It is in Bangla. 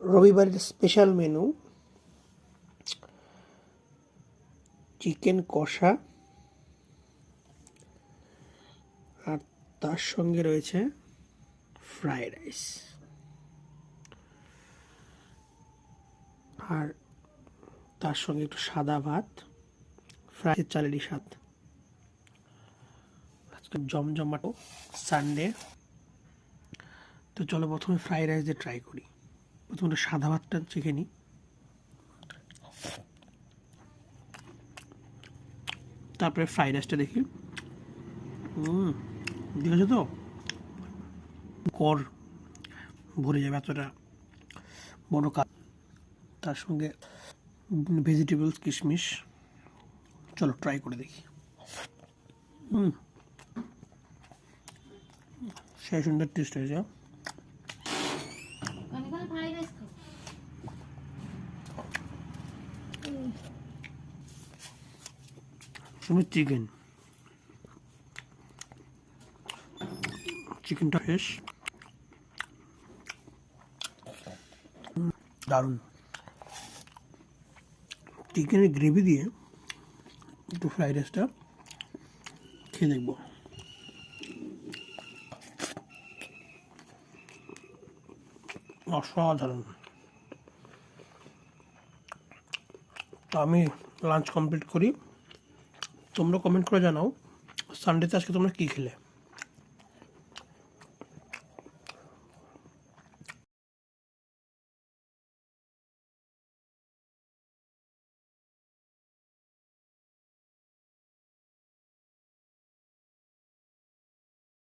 রবিবারের স্পেশাল মেনু চিকেন কষা, আর তার সঙ্গে রয়েছে ফ্রাইড রাইস, আর তার সঙ্গে একটু সাদা ভাত, ফ্রাই চালেরই স্বাদ। আজকে জমজমাটো সানডে। তো চলো প্রথমে ফ্রাইড রাইস দিয়ে ট্রাই করি। প্রথমে সাদা ভাতটা চেখে নিই। তারপরে ফ্রাইড রাইসটা দেখি। দেখেছো তো, কর ভরে যাবে এতটা বড় কাপ। তার সঙ্গে ভেজিটেবলস, কিশমিশ। চলো ট্রাই করে দেখি। সেই সুন্দর টেস্ট হয়েছে। তুমি চিকেনটা ফ্রেশ, দারুণ। চিকেনের গ্রেভি দিয়ে একটু ফ্রাইড রাইসটা খেয়ে দেখবো। অসাধারণ। তো আমি লাঞ্চ কমপ্লিট করি। তোমরা কমেন্ট করে জানাও সানডেতে আজকে তোমরা কী খেলে।